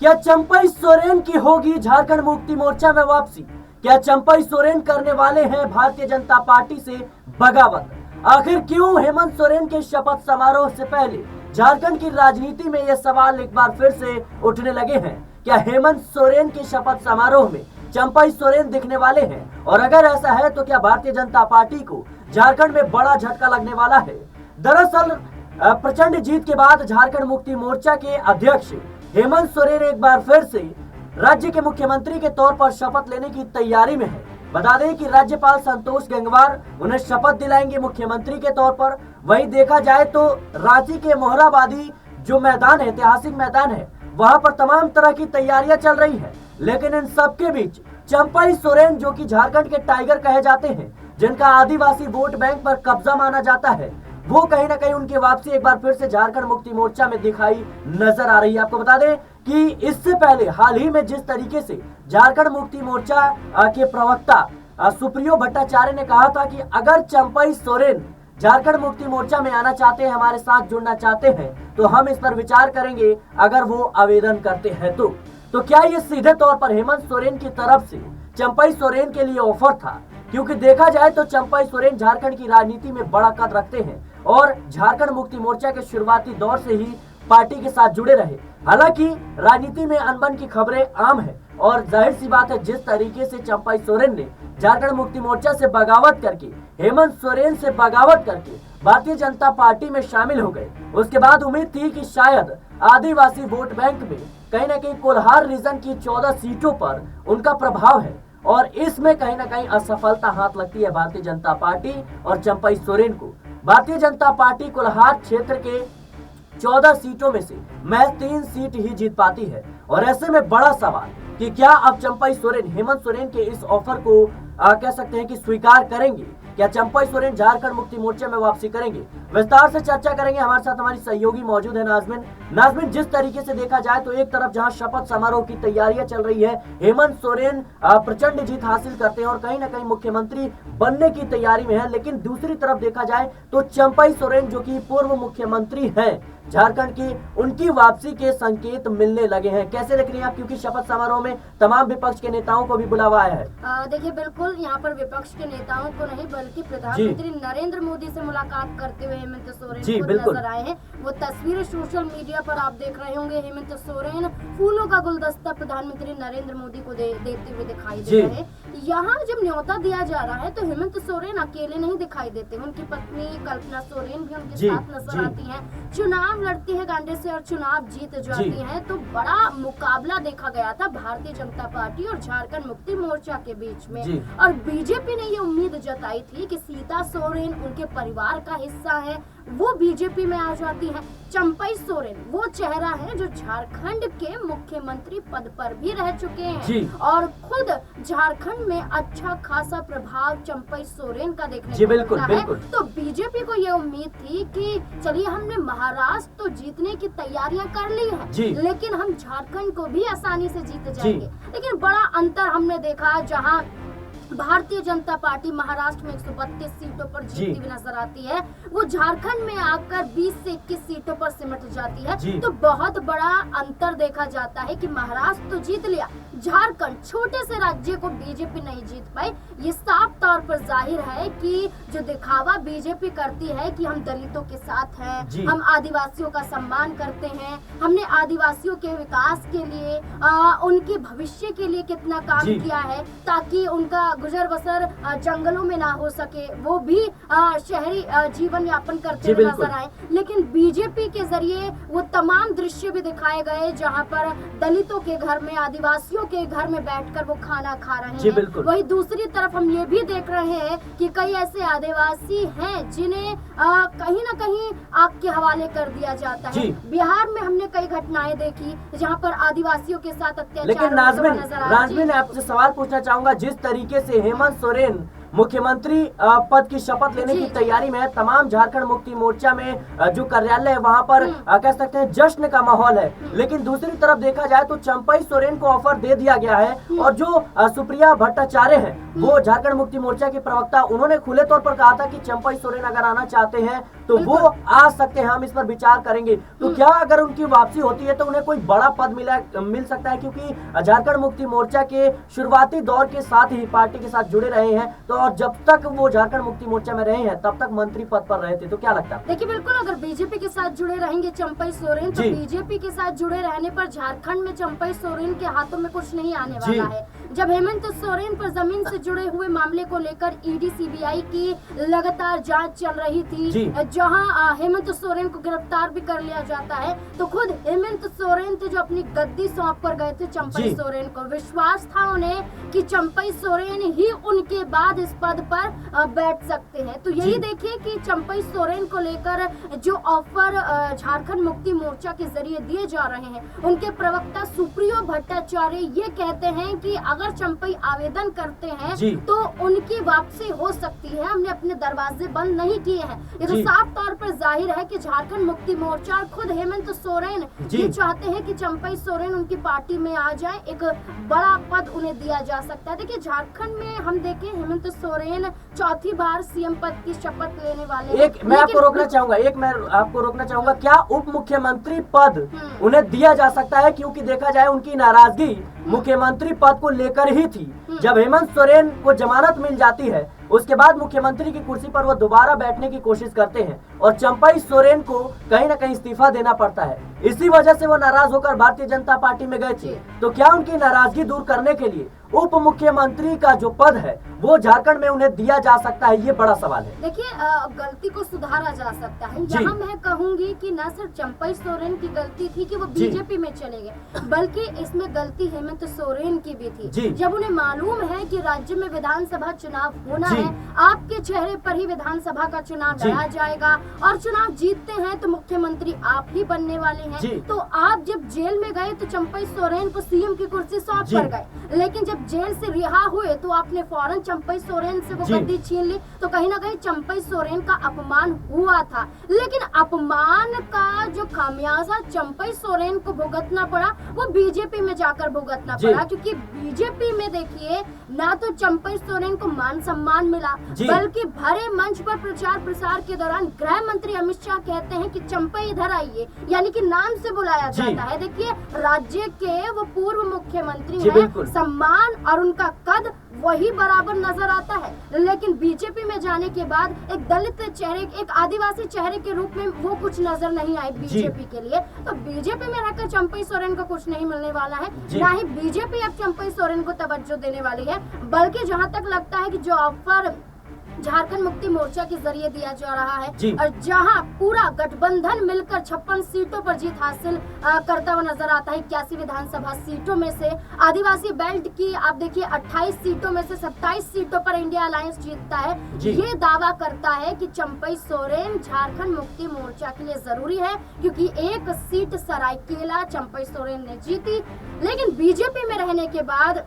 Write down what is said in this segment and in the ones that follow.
क्या चंपई सोरेन की होगी झारखंड मुक्ति मोर्चा में वापसी? क्या चंपई सोरेन करने वाले हैं भारतीय जनता पार्टी से बगावत? आखिर क्यों हेमंत सोरेन के शपथ समारोह से पहले झारखंड की राजनीति में यह सवाल एक बार फिर से उठने लगे हैं? क्या हेमंत सोरेन के शपथ समारोह में चंपई सोरेन दिखने वाले हैं? और अगर ऐसा है तो क्या भारतीय जनता पार्टी को झारखंड में बड़ा झटका लगने वाला है? दरअसल प्रचंड जीत के बाद झारखंड मुक्ति मोर्चा के अध्यक्ष हेमंत सोरेन एक बार फिर से राज्य के मुख्यमंत्री के तौर पर शपथ लेने की तैयारी में है। बता दें कि राज्यपाल संतोष गंगवार उन्हें शपथ दिलाएंगे मुख्यमंत्री के तौर पर। वहीं देखा जाए तो रांची के मोहराबादी जो मैदान है, ऐतिहासिक मैदान है, वहां पर तमाम तरह की तैयारियां चल रही है। लेकिन इन सबके बीच चंपई सोरेन जो कि झारखंड के टाइगर कहे जाते हैं, जिनका आदिवासी वोट बैंक पर कब्जा माना जाता है, वो कहीं ना कहीं उनकी वापसी एक बार फिर से झारखंड मुक्ति मोर्चा में दिखाई नजर आ रही है। आपको बता दें कि इससे पहले हाल ही में जिस तरीके से झारखंड मुक्ति मोर्चा के प्रवक्ता सुप्रियो भट्टाचार्य ने कहा था कि अगर चंपई सोरेन झारखंड मुक्ति मोर्चा में आना चाहते हैं, हमारे साथ जुड़ना चाहते हैं, तो हम इस पर विचार करेंगे अगर वो आवेदन करते हैं तो क्या ये सीधे तौर पर हेमंत सोरेन की तरफ से चंपई सोरेन के लिए ऑफर था? क्योंकि देखा जाए तो चंपई सोरेन झारखंड की राजनीति में बड़ा कद रखते हैं और झारखंड मुक्ति मोर्चा के शुरुआती दौर से ही पार्टी के साथ जुड़े रहे। हालांकि राजनीति में अनबन की खबरें आम है और जाहिर सी बात है, जिस तरीके से चंपई सोरेन ने झारखंड मुक्ति मोर्चा से बगावत करके, हेमंत सोरेन से बगावत करके भारतीय जनता पार्टी में शामिल हो गए, उसके बाद उम्मीद थी कि शायद आदिवासी वोट बैंक में कहीं ना कहीं कोल्हार रीजन की 14 सीटों पर उनका प्रभाव है और इसमें कहीं ना कहीं असफलता हाथ लगती है भारतीय जनता पार्टी और चंपई सोरेन को। भारतीय जनता पार्टी कोल्हार क्षेत्र के 14 सीटों में से महज 3 सीट ही जीत पाती है और ऐसे में बड़ा सवाल कि क्या अब चंपई सोरेन हेमंत सोरेन के इस ऑफर को कह सकते हैं कि स्वीकार करेंगे? क्या चंपई सोरेन झारखंड मुक्ति मोर्चा में वापसी करेंगे? विस्तार से चर्चा करेंगे। हमारे साथ हमारी सहयोगी मौजूद है नाजमिन, जिस तरीके से देखा जाए तो एक तरफ जहां शपथ समारोह की तैयारियां चल रही है, हेमंत सोरेन प्रचंड जीत हासिल करते हैं और कहीं ना कहीं मुख्यमंत्री बनने की तैयारी में है, लेकिन दूसरी तरफ देखा जाए तो चंपई सोरेन जो कि पूर्व मुख्यमंत्री हैं झारखंड की, उनकी वापसी के संकेत मिलने लगे हैं। कैसे देख रही हैं आप? क्योंकि शपथ समारोह में तमाम विपक्ष के नेताओं को भी बुलावा आया है। देखिए, बिल्कुल यहाँ पर विपक्ष के नेताओं को नहीं बल्कि प्रधानमंत्री नरेंद्र मोदी से मुलाकात करते हुए हेमंत सोरेन को नजर आए हैं। वो तस्वीरें सोशल मीडिया पर आप देख रहे होंगे। हेमंत सोरेन फूलों का गुलदस्ता प्रधानमंत्री नरेंद्र मोदी को देते हुए दिखाई दे रहे हैं। यहाँ जब न्योता दिया जा रहा है तो हेमंत सोरेन अकेले नहीं दिखाई देते, उनकी पत्नी कल्पना सोरेन भी उनके साथ नजर आती हैं। चुनाव लड़ती है गांडे से और चुनाव जीत जाती हैं। तो बड़ा मुकाबला देखा गया था भारतीय जनता पार्टी और झारखंड मुक्ति मोर्चा के बीच में, और बीजेपी ने ये उम्मीद जताई थी कि सीता सोरेन उनके परिवार का हिस्सा है, वो बीजेपी में आ जाती है। चंपई सोरेन वो चेहरा है जो झारखंड के मुख्यमंत्री पद पर भी रह चुके हैं और खुद झारखंड में अच्छा खासा प्रभाव चंपई सोरेन का देखने को मिलता है। तो बीजेपी को ये उम्मीद थी कि चलिए हमने महाराष्ट्र तो जीतने की तैयारियां कर ली है, लेकिन हम झारखंड को भी आसानी से जीत जाएंगे। लेकिन बड़ा अंतर हमने देखा, जहां भारतीय जनता पार्टी महाराष्ट्र में 132 सीटों पर जीतती हुई नजर आती है, वो झारखंड में आकर 20 से 21 सीटों पर सिमट जाती है। तो बहुत बड़ा अंतर देखा जाता है कि महाराष्ट्र तो जीत लिया, झारखंड छोटे से राज्य को बीजेपी नहीं जीत पाई। ये साफ तौर पर जाहिर है कि जो दिखावा बीजेपी करती है कि हम दलितों के साथ हैं, हम आदिवासियों का सम्मान करते हैं, हमने आदिवासियों के विकास के लिए उनके भविष्य के लिए कितना काम किया है ताकि उनका गुजर बसर जंगलों में ना हो सके, वो भी शहरी जीवन यापन करते हुए नजर आए। लेकिन बीजेपी के जरिए वो तमाम दृश्य भी दिखाए गए जहां पर दलितों के घर में, आदिवासियों के घर में बैठकर वो खाना खा रहे हैं। वही दूसरी तरफ हम ये भी देख रहे हैं कि कई ऐसे आदिवासी हैं जिन्हें कहीं ना कहीं आग के हवाले कर दिया जाता है। बिहार में हमने कई घटनाएं देखी जहां पर आदिवासियों के साथ अत्याचार। लेकिन नाजमिन आपसे सवाल पूछना चाहूंगा, जिस तरीके से हेमंत सोरेन मुख्यमंत्री पद की शपथ लेने की तैयारी में है, तमाम झारखंड मुक्ति मोर्चा में जो कार्यालय है वहां पर कह सकते हैं जश्न का माहौल है, लेकिन दूसरी तरफ देखा जाए तो चंपई सोरेन को ऑफर दे दिया गया है और जो सुप्रिया भट्टाचार्य हैं वो झारखंड मुक्ति मोर्चा के प्रवक्ता, उन्होंने खुले तौर पर कहा था कि चंपई सोरेन अगर आना चाहते हैं तो वो आ सकते हैं, हम इस पर विचार करेंगे। तो क्या अगर उनकी वापसी होती है तो उन्हें कोई बड़ा पद मिल सकता है, क्योंकि झारखंड मुक्ति मोर्चा के शुरुआती दौर के साथ ही पार्टी के साथ जुड़े रहे हैं, तो और जब तक वो झारखंड मुक्ति मोर्चा में रहे हैं तब तक मंत्री पद पर रहे थे, तो क्या लगता है? देखिए बिल्कुल, अगर बीजेपी के साथ जुड़े रहेंगे चंपई सोरेन, तो बीजेपी के साथ जुड़े रहने पर झारखंड में चंपई सोरेन के हाथों में कुछ नहीं आने वाला है। जब हेमंत सोरेन पर जमीन से जुड़े हुए मामले को लेकर ईडी सीबीआई की लगातार जांच चल रही थी, जहां हेमंत सोरेन को गिरफ्तार भी कर लिया जाता है, तो खुद हेमंत सोरेन थे जो अपनी गद्दी सौंप कर गए थे चंपई सोरेन को। विश्वास था उन्हें कि चंपई सोरेन ही उनके बाद इस पद पर बैठ सकते हैं। तो यही देखिए कि चंपई सोरेन को लेकर जो ऑफर झारखंड मुक्ति मोर्चा के जरिए दिए जा रहे हैं, उनके प्रवक्ता सुप्रियो भट्टाचार्य ये कहते हैं कि अगर चंपई आवेदन करते हैं तो उनकी वापसी हो सकती है, हमने अपने दरवाजे बंद नहीं किए हैं। ये तो साफ तौर पर जाहिर है कि झारखंड मुक्ति मोर्चा और खुद हेमंत सोरेन ये चाहते हैं कि चंपई सोरेन उनकी पार्टी में आ जाए, एक बड़ा पद उन्हें दिया जा सकता है। देखिए झारखंड में हम देखें, हेमंत सोरेन चौथी बार सीएम पद की शपथ लेने वाले। मैं आपको रोकना चाहूंगा, क्या उप मुख्यमंत्री पद उन्हें दिया जा सकता है? क्योंकि देखा जाए उनकी नाराजगी मुख्यमंत्री पद को लेकर ही थी। जब हेमंत सोरेन को जमानत मिल जाती है, उसके बाद मुख्यमंत्री की कुर्सी पर वो दोबारा बैठने की कोशिश करते हैं और चंपई सोरेन को कहीं ना कहीं इस्तीफा देना पड़ता है। इसी वजह से वो नाराज होकर भारतीय जनता पार्टी में गए थे। तो क्या उनकी नाराजगी दूर करने के लिए उप मुख्यमंत्री का जो पद है वो झारखंड में उन्हें दिया जा सकता है? ये बड़ा सवाल है। देखिए गलती को सुधारा जा सकता है। यहाँ मैं कहूंगी कि न सिर्फ चंपई सोरेन की गलती थी कि वो बीजेपी में चले गए, बल्कि इसमें गलती हेमंत सोरेन की भी थी। जब उन्हें मालूम है कि राज्य में विधानसभा चुनाव होना है, आपके चेहरे पर ही विधानसभा का चुनाव लड़ा जाएगा और चुनाव जीतते हैं तो मुख्यमंत्री आप ही बनने वाले हैं। तो आप जब जेल में गए तो चंपई सोरेन को सीएम की कुर्सी सौंप कर गए, लेकिन जब जेल से रिहा हुए तो आपने फौरन चंपई सोरेन से वो गद्दी छीन ली। तो कहीं ना कहीं चंपई सोरेन का अपमान हुआ था, लेकिन अपमान का जो खामियाजा चंपई सोरेन को भुगतना पड़ा वो बीजेपी में जाकर भुगतना पड़ा, क्योंकि बीजेपी में देखिए ना तो चंपई सोरेन को मान सम्मान मिला, बल्कि भरे मंच पर प्रचार प्रसार के दौरान गृह मंत्री अमित शाह कहते हैं कि चंपई इधर आइए, यानी कि नाम से बुलाया जाता है। देखिए राज्य के वो पूर्व मुख्यमंत्री हैं, सम्मान और उनका कद वही बराबर नजर आता है, लेकिन बीजेपी में जाने के बाद एक दलित चेहरे, एक आदिवासी चेहरे के रूप में वो कुछ नजर नहीं आए बीजेपी के लिए। तो बीजेपी में रहकर चंपई सोरेन को कुछ नहीं मिलने वाला है, ना ही बीजेपी अब चंपई सोरेन को तवज्जो देने वाली है, बल्कि जहां तक लगता है कि जो ऑफर झारखंड मुक्ति मोर्चा के जरिए दिया जा रहा है और जहां पूरा गठबंधन मिलकर 56 सीटों पर जीत हासिल करता हुआ नजर आता है। 81 विधानसभा सीटों में से आदिवासी बेल्ट की आप देखिए 28 सीटों में से 27 सीटों पर इंडिया अलायंस जीतता है। ये दावा करता है कि चंपई सोरेन झारखंड मुक्ति मोर्चा के लिए जरूरी है, क्योंकि एक सीट सरायकेला चंपई सोरेन ने जीती, लेकिन बीजेपी में रहने के बाद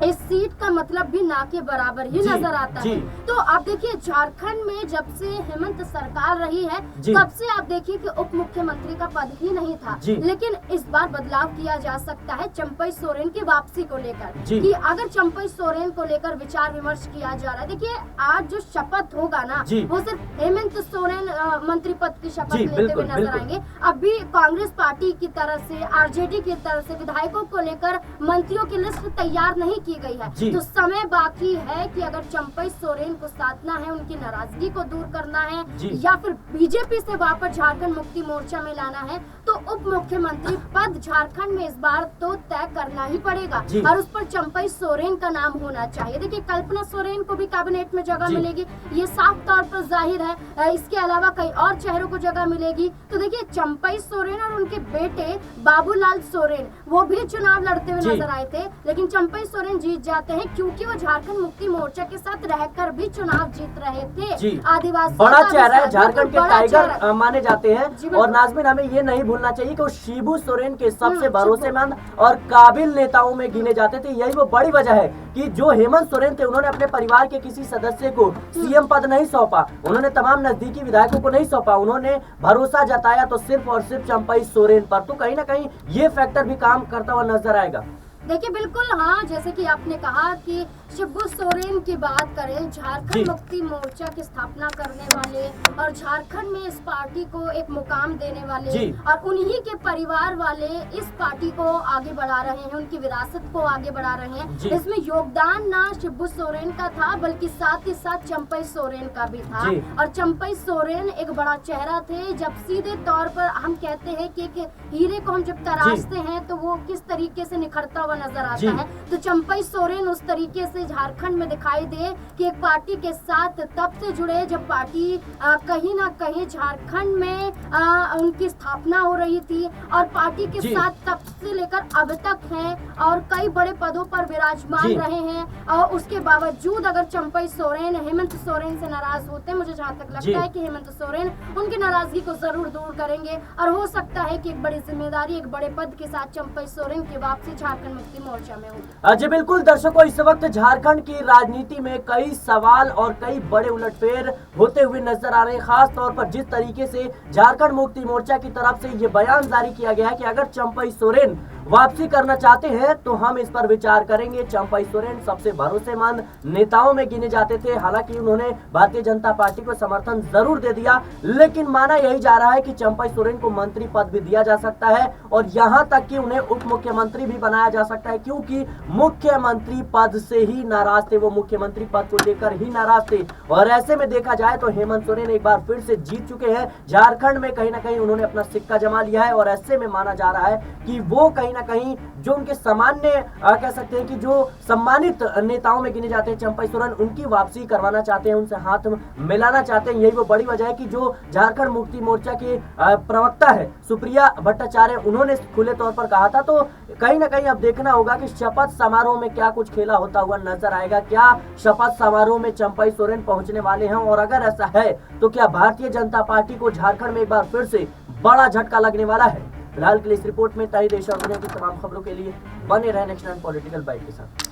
इस सीट का मतलब भी ना के बराबर ही नजर आता है। तो आप देखिए झारखंड में जब से हेमंत सरकार रही है तब से आप देखिए कि उप मुख्यमंत्री का पद ही नहीं था, लेकिन इस बार बदलाव किया जा सकता है चंपई सोरेन की वापसी को लेकर, कि अगर चंपई सोरेन को लेकर विचार विमर्श किया जा रहा है। देखिए आज जो शपथ होगा ना वो सिर्फ हेमंत सोरेन मंत्री पद की शपथ लेते हुए नजर आएंगे। अभी कांग्रेस पार्टी की तरफ से, आरजेडी की तरफ से विधायकों को लेकर मंत्रियों की लिस्ट तैयार नहीं की गई है। तो समय बाकी है कि अगर चंपई सोरेन को साधना है, उनकी नाराजगी को दूर करना है, या फिर बीजेपी से वापस झारखंड मुक्ति मोर्चा में लाना है, तो उप मुख्यमंत्री पद झारखंड में इस बार तो तय करना ही पड़ेगा और उस पर चंपई सोरेन का नाम होना चाहिए। देखिए कल्पना सोरेन को भी कैबिनेट में जगह मिलेगी, ये साफ तौर पर जाहिर है। इसके अलावा कई और चेहरों को जगह मिलेगी। तो देखिए चंपई सोरेन और उनके बेटे बाबूलाल सोरेन वो भी चुनाव लड़ते हुए नजर आए थे, लेकिन चंपई सोरेन जीत जाते हैं क्योंकि वो झारखंड मुक्ति मोर्चा के साथ रहकर भी चुनाव जीत रहे थे। आदिवासी बड़ा चेहरा है, झारखंड के टाइगर माने जाते हैं। और नाज़मीन हमें ये नहीं भूलना चाहिए कि वो शिबू सोरेन के सबसे भरोसेमंद और काबिल नेताओं में गिने जाते थे। यही वो बड़ी वजह है कि जो हेमंत सोरेन थे उन्होंने अपने परिवार के किसी सदस्य को सीएम पद नहीं सौंपा, उन्होंने तमाम नजदीकी विधायकों को नहीं सौंपा, उन्होंने भरोसा जताया तो सिर्फ और सिर्फ चंपई सोरेन पर। तो कहीं ना कहीं ये फैक्टर भी काम करता हुआ नजर आएगा। देखिए बिल्कुल हाँ, जैसे कि आपने कहा कि शिबू सोरेन की बात करें, झारखंड मुक्ति मोर्चा की स्थापना करने वाले और झारखंड में इस पार्टी को एक मुकाम देने वाले और उन्हीं के परिवार वाले इस पार्टी को आगे बढ़ा रहे हैं, उनकी विरासत को आगे बढ़ा रहे हैं। इसमें योगदान ना शिबू सोरेन का था बल्कि साथ ही साथ चंपई सोरेन का भी था। और चंपई सोरेन एक बड़ा चेहरा थे। जब सीधे तौर पर हम कहते हैं कि एक हीरे को हम जब तराशते हैं तो वो किस तरीके से निखरता हुआ नजर आता है, तो चंपई सोरेन उस तरीके से झारखंड में दिखाई दे कि एक पार्टी के साथ तब से जुड़े जब पार्टी कहीं ना कहीं झारखंड में उनकी स्थापना हो रही थी और पार्टी के साथ तब से लेकर अब तक हैं और कई बड़े पदों पर विराजमान रहे हैं। और उसके बावजूद अगर चंपई सोरेन हेमंत सोरेन से नाराज होते हैं, मुझे जहाँ तक लगता है कि हेमंत सोरेन उनकी नाराजगी को जरूर दूर करेंगे और हो सकता है कि एक बड़ी जिम्मेदारी एक बड़े पद के साथ चंपई सोरेन की वापसी झारखंड मुक्ति मोर्चा में होगी। जी बिल्कुल दर्शकों, इस वक्त झारखंड की राजनीति में कई सवाल और कई बड़े उलटफेर होते हुए नजर आ रहे हैं। खास तौर पर जिस तरीके से झारखंड मुक्ति मोर्चा की तरफ से ये बयान जारी किया गया है कि अगर चंपई सोरेन वापसी करना चाहते हैं तो हम इस पर विचार करेंगे। चंपई सोरेन सबसे भरोसेमंद नेताओं में गिने जाते थे। हालांकि उन्होंने भारतीय जनता पार्टी को समर्थन जरूर दे दिया, लेकिन माना यही जा रहा है कि चंपई सोरेन को मंत्री पद भी दिया जा सकता है और यहां तक कि उन्हें उप मुख्यमंत्री भी बनाया जा सकता है, क्योंकि मुख्यमंत्री पद से ही नाराज थे। वो मुख्यमंत्री पद को लेकर ही नाराज थे और ऐसे में देखा जाए तो हेमंत सोरेन एक बार फिर से जीत चुके हैं। झारखंड में कहीं ना कहीं उन्होंने अपना सिक्का जमा लिया है और ऐसे में माना जा रहा है कि वो कहीं ना कहीं जो उनके सामान्य कह सकते हैं कि जो सम्मानित नेताओं में गिने जाते हैं चंपई सोरेन, उनकी वापसी करवाना चाहते हैं, उनसे हाथ मिलाना चाहते हैं। यही वो बड़ी वजह है कि जो झारखंड मुक्ति मोर्चा के प्रवक्ता है सुप्रिया भट्टाचार्य, उन्होंने खुले तौर पर कहा था। तो कहीं ना कहीं अब देखना होगा कि शपथ समारोह में क्या कुछ खेला होता हुआ नजर आएगा। क्या शपथ समारोह में चंपई सोरेन पहुंचने वाले हैं और अगर ऐसा है तो क्या भारतीय जनता पार्टी को झारखंड में एक बार फिर से बड़ा झटका लगने वाला है? फिलहाल के लिए इस रिपोर्ट में ताई देश और दुनिया की तमाम खबरों के लिए बने रहे नेक्स्ट पॉलिटिकल बाइट के साथ।